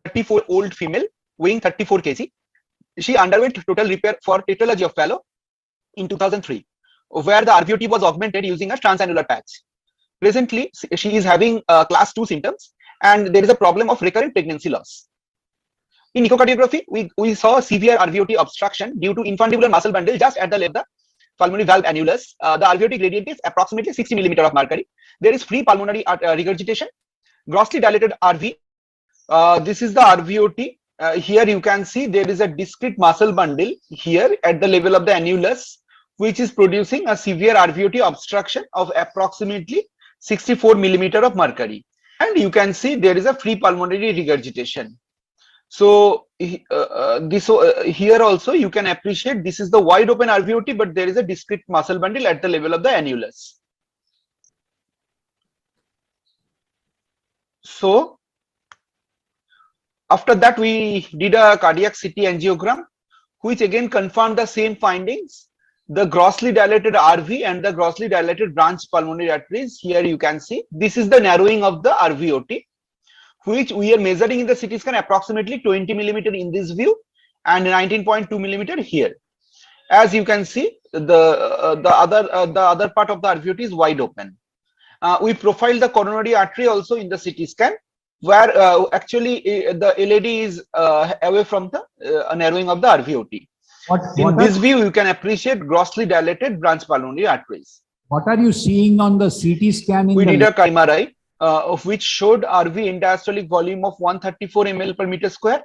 34-old female weighing 34 kg. She underwent total repair for tetralogy of Fallot in 2003, where the RVOT was augmented using a transannular patch. Presently, she is having class 2 symptoms, and there is a problem of recurrent pregnancy loss. In echocardiography, we saw severe RVOT obstruction due to infundibular muscle bundle just at the level of the pulmonary valve annulus. The RVOT gradient is approximately 60 millimeter of mercury. There is free pulmonary regurgitation, grossly dilated RV. This is the RVOT. Here you can see there is a discrete muscle bundle here at the level of the annulus, which is producing a severe RVOT obstruction of approximately 64 millimeter of mercury. And you can see there is a free pulmonary regurgitation. So here also you can appreciate this is the wide open RVOT, but there is a discrete muscle bundle at the level of the annulus. So after that, we did a cardiac CT angiogram, which again confirmed the same findings. The grossly dilated RV and the grossly dilated branch pulmonary arteries. Here you can see this is the narrowing of the RVOT, which we are measuring in the CT scan approximately 20 millimeter in this view and 19.2 millimeter here. As you can see, the other part of the RVOT is wide open. We profiled the coronary artery also in the CT scan, where actually the LAD is away from the narrowing of the RVOT. In this view, you can appreciate grossly dilated branch pulmonary arteries. What are you seeing on the CT scan? We did a MRI of which showed RV end diastolic volume of 134 ml per meter square,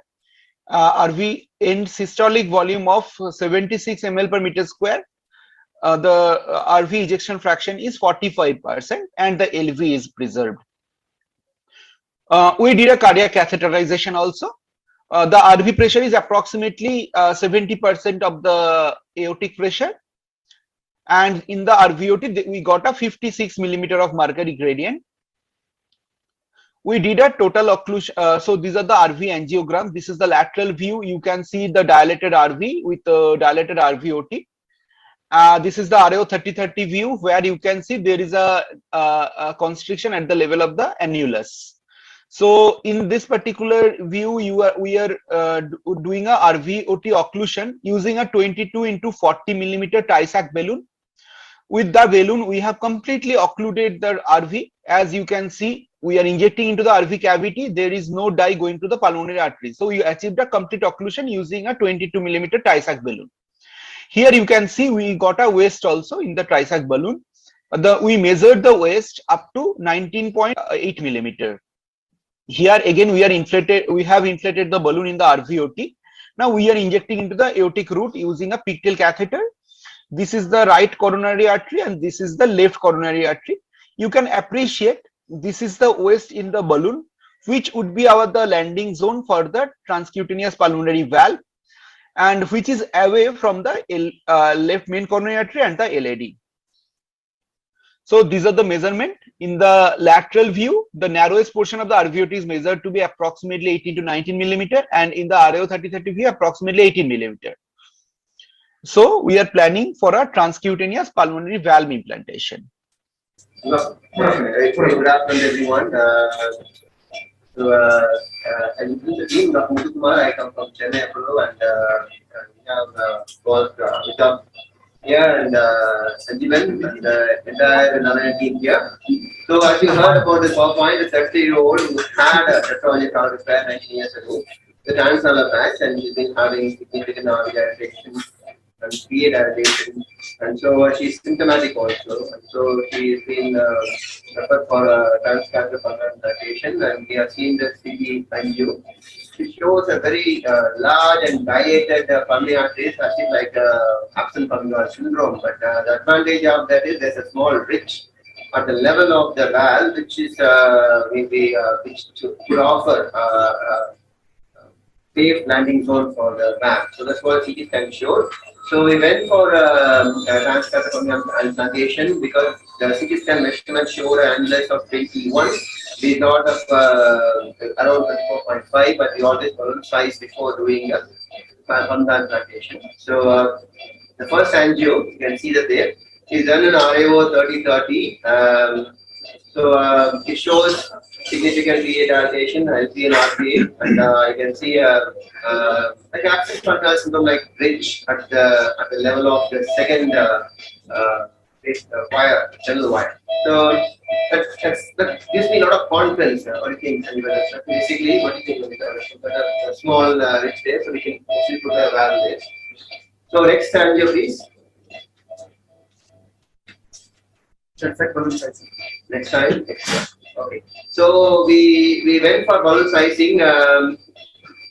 RV end systolic volume of 76 ml per meter square. The RV ejection fraction is 45% and the LV is preserved. We did a cardiac catheterization also. The RV pressure is approximately 70% of the aortic pressure, and in the RVOT we got a 56 millimeter of mercury gradient. We did a total occlusion. So these are the RV angiogram. This is the lateral view. You can see the dilated RV with the dilated RVOT. This is the RAO 3030 view, where you can see there is a constriction at the level of the annulus. So in this particular view, we are doing a RVOT occlusion using a 22 into 40 millimeter tie-sac balloon. With the balloon, we have completely occluded the RV. As you can see, we are injecting into the RV cavity. There is no dye going to the pulmonary artery. So we achieved a complete occlusion using a 22 millimeter tie-sac balloon. Here you can see we got a waist also in the tie-sac balloon. We measured the waist up to 19.8 millimeter. Here again we have inflated the balloon in the RVOT. Now we are injecting into the aortic root using a pigtail catheter. This is the right coronary artery and this is the left coronary artery. You can appreciate this is the waist in the balloon, which would be the landing zone for the transcutaneous pulmonary valve, and which is away from the left main coronary artery and the LAD. So these are the measurement. In the lateral view, the narrowest portion of the RVOT is measured to be approximately 18 to 19 millimeter, and in the RAO 3030 view, approximately 18 millimeter. So we are planning for a transcutaneous pulmonary valve implantation. Good afternoon, everyone. I'm the team of Muthukumar. I come from Chennai, Apollo, and we have worked with here and Sanjeevan and the entire another team here. So as you heard about this PowerPoint, the 30-year-old who had a tetralogy valve repair 19 years ago with transannular patch, and he's been having significant RV dilatation and PA dilatation, and so she's symptomatic also. And so she's been referred for a transcatheter pulmonary dilatation, and we have seen the CT angio. It shows a very large and dilated pulmonary arteries, as if like absent pulmonary syndrome. But the advantage of that is there's a small ridge at the level of the valve, which is which could offer safe landing zone for the valve. So that's what CT scan showed. So we went for transcatheter pulmonary implantation because the CT scan measurement showed an annulus of 21. We thought of around 24.5, but we always balloon size before doing a pulmonary implantation. So the first angio, you can see that there, is done in RAO 3030. So it shows significant VA dilatation, LP and RPA, and you can see like access control syndrome like bridge at the level of the second wire, channel wire. So that gives me a lot of confidence. What do you think? And basically, what do you think? A small ridge there, so we can actually put a valve there. So next angio, please. Next time. Okay. So we went for balloon sizing.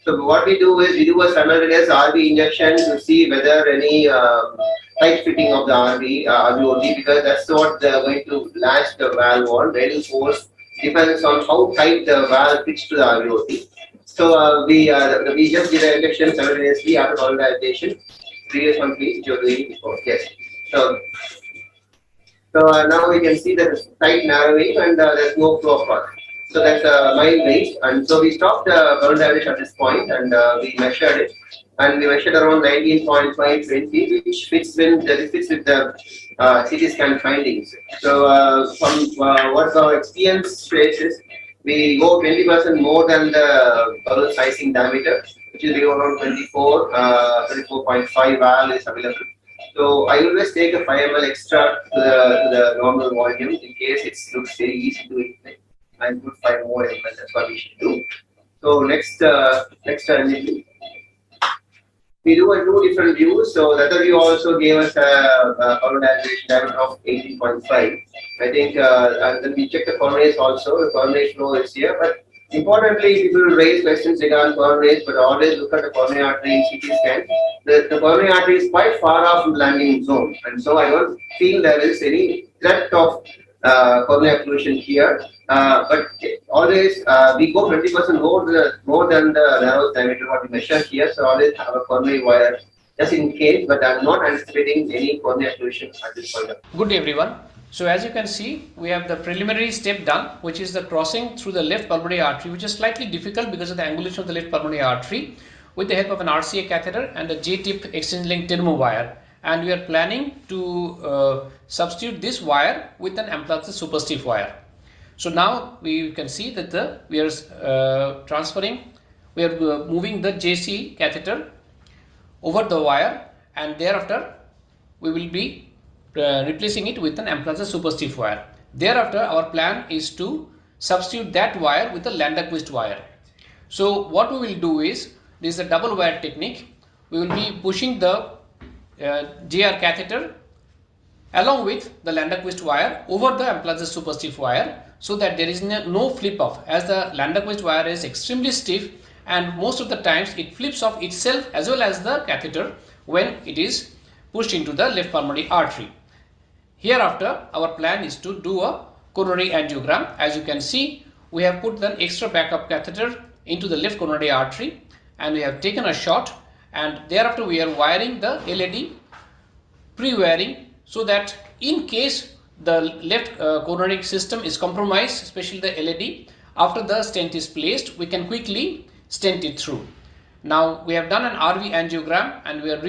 So what we do is we do a simultaneous RV injection to see whether any tight fitting of the RVOT, because that's what they're going to latch the valve on. Radial force depends on how tight the valve fits to the RVOT. So we just did an injection simultaneously after balloon dilatation. Previous one, please. You're doing before. Yes. So now we can see there is tight narrowing and there's no flow of current. So that's mild range, and so we stopped balloon dilation at this point, and we measured it, and we measured around 19.520, which fits with the CT scan findings. So from what our experience says is, we go 20% more than the balloon sizing diameter, which is around 24.5 valve is available. So I always take a 5 ml extra to the normal volume in case it looks very easy to ignite. I put 5 more ml. That's what we should do. So next energy. We do a 2 different views. So the other view also gave us a polarization diameter of 18.5. I think, and then we check the coordinates also. The coordinate flow is here, but importantly, people raise questions regarding coronary, but always look at the coronary artery in CT scan. The coronary artery is quite far off from the landing zone, and so I don't feel there is any threat of coronary occlusion here. But always we go 20% more than the narrow diameter what we measure here. So always have a coronary wire just in case. But I'm not anticipating any coronary occlusion at this point. Good day, everyone. So as you can see, we have the preliminary step done, which is the crossing through the left pulmonary artery, which is slightly difficult because of the angulation of the left pulmonary artery, with the help of an RCA catheter and the J-tip exchange link Terumo wire. And we are planning to substitute this wire with an Amplatzer superstiff wire. So now we can see that we are moving the JC catheter over the wire, and thereafter we will be replacing it with an Amplatzer superstiff wire. Thereafter, our plan is to substitute that wire with a Landerquist wire. So what we will do is, this is a double wire technique. We will be pushing the JR catheter along with the Landerquist wire over the Amplatzer superstiff wire, so that there is no flip off, as the Landerquist wire is extremely stiff and most of the times it flips off itself as well as the catheter when it is pushed into the left pulmonary artery. Hereafter, our plan is to do a coronary angiogram. As you can see, we have put an extra backup catheter into the left coronary artery, and we have taken a shot, and thereafter we are wiring the LED, pre-wiring, so that in case the left coronary system is compromised, especially the LED, after the stent is placed, we can quickly stent it through. Now we have done an RV angiogram, and we are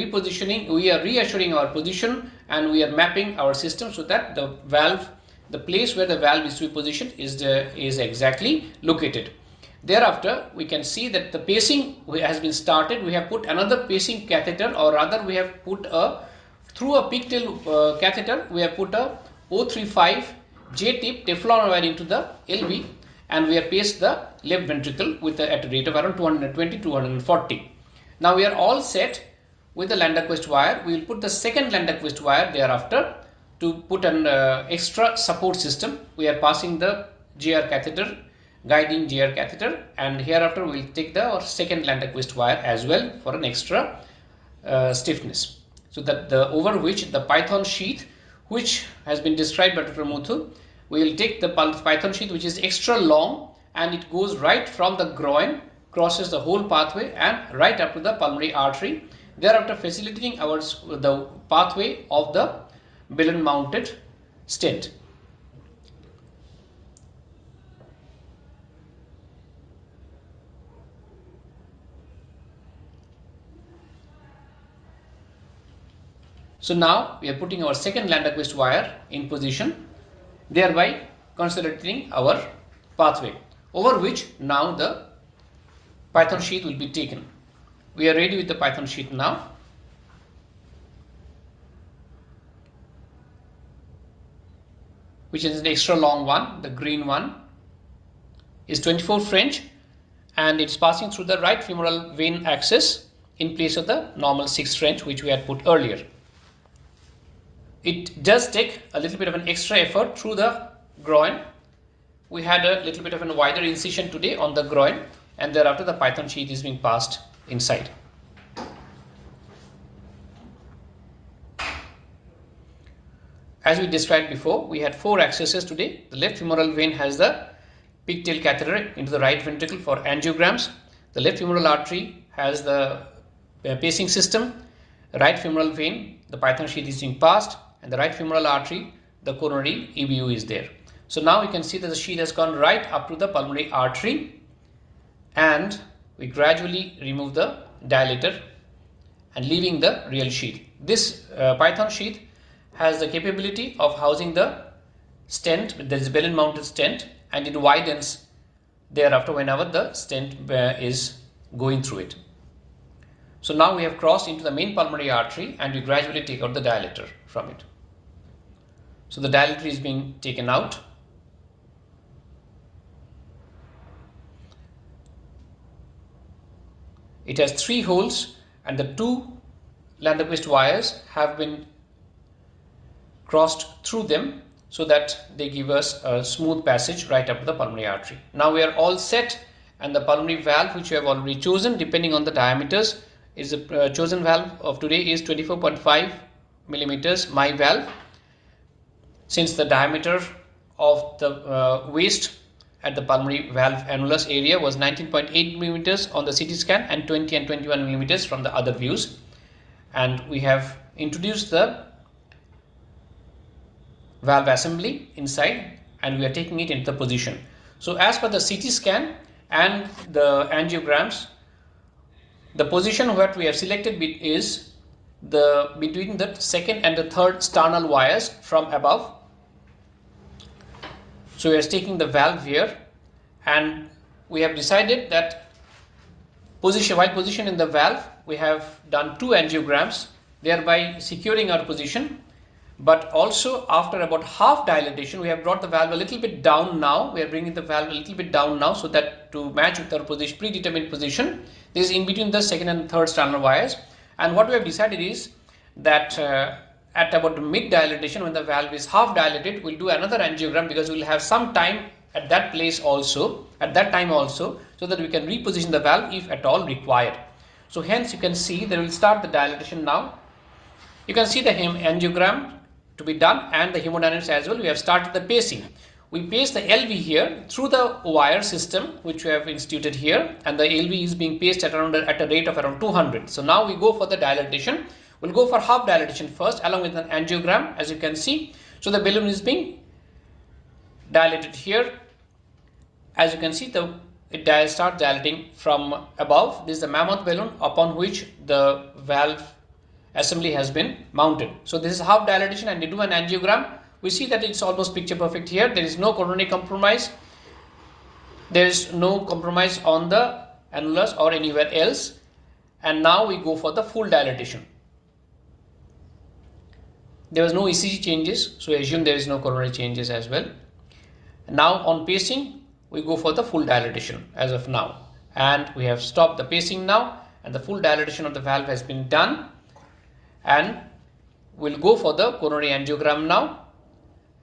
reassuring our position, and we are mapping our system so that the valve, the place where the valve is to be positioned is exactly located. Thereafter, we can see that the pacing has been started. We have put another pacing catheter, or rather we have put through a pigtail catheter, we have put a 035 J-tip Teflon wire into the LV, and we have paced the left ventricle at a rate of around 220-240. Now we are all set with the Landerquist wire. We will put the second Landerquist wire thereafter to put an extra support system. We are passing the GR catheter, guiding GR catheter, and hereafter we will take our second Landerquist wire as well for an extra stiffness. So that over which the python sheath, which has been described by Dr. Muthu, we will take the python sheath which is extra long, and it goes right from the groin, crosses the whole pathway and right up to the pulmonary artery, thereafter facilitating the pathway of the balloon mounted stent. So now we are putting our second Landerquist wire in position, thereby consolidating our pathway, over which now the Python sheet will be taken. We are ready with the Python sheet now. Which is an extra long one. The green one is 24 French and it's passing through the right femoral vein axis in place of the normal 6 French which we had put earlier. It does take a little bit of an extra effort through the groin. We had a little bit of a wider incision today on the groin, and thereafter the Python sheet is being passed inside. As we described before, we had 4 accesses today. The left femoral vein has the pigtail catheter into the right ventricle for angiograms. The left femoral artery has the pacing system. The right femoral vein, the Python sheet is being passed, and the right femoral artery, the coronary EBU is there. So now we can see that the sheet has gone right up to the pulmonary artery, and we gradually remove the dilator and leaving the real sheet. This Python sheet has the capability of housing the stent. There is a balloon mounted stent, and it widens thereafter whenever the stent is going through it. So now we have crossed into the main pulmonary artery and we gradually take out the dilator from it. So the dilator is being taken out. It has 3 holes and the 2 Landerquist wires have been crossed through them so that they give us a smooth passage right up to the pulmonary artery. Now we are all set, and the pulmonary valve which we have already chosen depending on the diameters is the chosen valve of today is 24.5 millimeters, my valve, since the diameter of the waist at the pulmonary valve annulus area was 19.8 millimeters on the CT scan and 20 and 21 millimeters from the other views, and we have introduced the valve assembly inside and we are taking it into the position. So as per the CT scan and the angiograms, the position what we have selected is between the second and the third sternal wires from above. So we are taking the valve here, and we have decided that while positioning the valve, we have done 2 angiograms, thereby securing our position. But also after about half dilatation, we have brought the valve a little bit down now. We are bringing the valve a little bit down now so that to match with our position, predetermined position. This is in between the second and third sternal wires. And what we have decided is that at about mid dilatation, when the valve is half dilated, we'll do another angiogram because we'll have some time at that place also, at that time also, so that we can reposition the valve if at all required. So hence you can see that we'll start the dilatation now. You can see the angiogram to be done and the hemodynamics as well. We have started the pacing. We pace the LV here through the wire system which we have instituted here, and the LV is being paced at a rate of around 200. So now we go for the dilatation. We'll go for half dilatation first along with an angiogram, as you can see. So the balloon is being dilated here. As you can see, it starts dilating from above. This is the mammoth balloon upon which the valve assembly has been mounted. So this is half dilatation, and we do an angiogram. We see that it's almost picture perfect here. There is no coronary compromise. There is no compromise on the annulus or anywhere else. And now we go for the full dilatation. There was no ECG changes, so I assume there is no coronary changes as well. Now on pacing, we go for the full dilatation as of now. And we have stopped the pacing now, and the full dilatation of the valve has been done. And we'll go for the coronary angiogram now.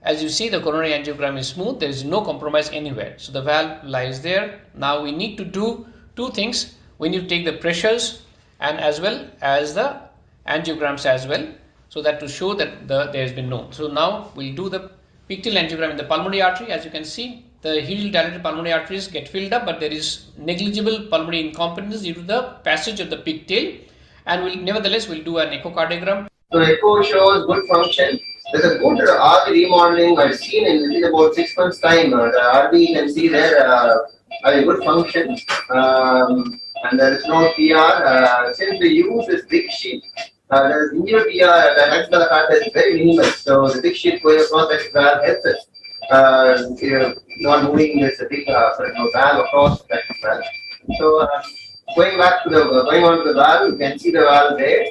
As you see, the coronary angiogram is smooth. There is no compromise anywhere. So the valve lies there. Now we need to do 2 things. We need to take the pressures and as well as the angiograms as well, so that to show that there has been no. So now we'll do the pigtail angiogram in the pulmonary artery. As you can see, the hugely dilated pulmonary arteries get filled up, but there is negligible pulmonary incompetence due to the passage of the pigtail. And we'll do an echocardiogram. So echo shows good function. There's a good RV remodeling I've seen in about 6 months' time. The RV you can see there has a good function, and there is no PR. Since we use this big sheet, there is injured PR. The fact that is very minimal. So the big sheet going across that valve helps us. not moving this big valve across that valve. So going on to the valve, you can see the valve there.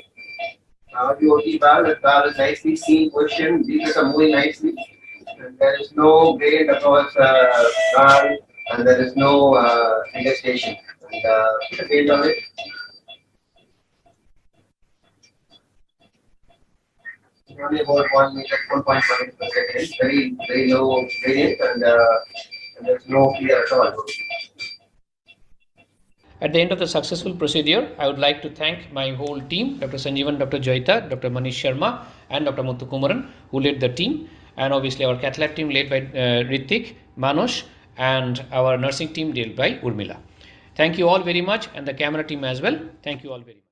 RVOT valve, that valve is nicely seen position. These are moving nicely. And there is no grade across valve, and there is no ingestation. And put a date on it. Only about 1 meter, 1.5 per second. Very low gradient, and there's no fear at all. At the end of the successful procedure, I would like to thank my whole team, Dr. Sanjeevan, Dr. Joyita, Dr. Manish Sharma, and Dr. Muthukumaran, who led the team, and obviously our cath lab team led by Ritik, Manosh, and our nursing team led by Urmila. Thank you all very much, and the camera team as well. Thank you all very much.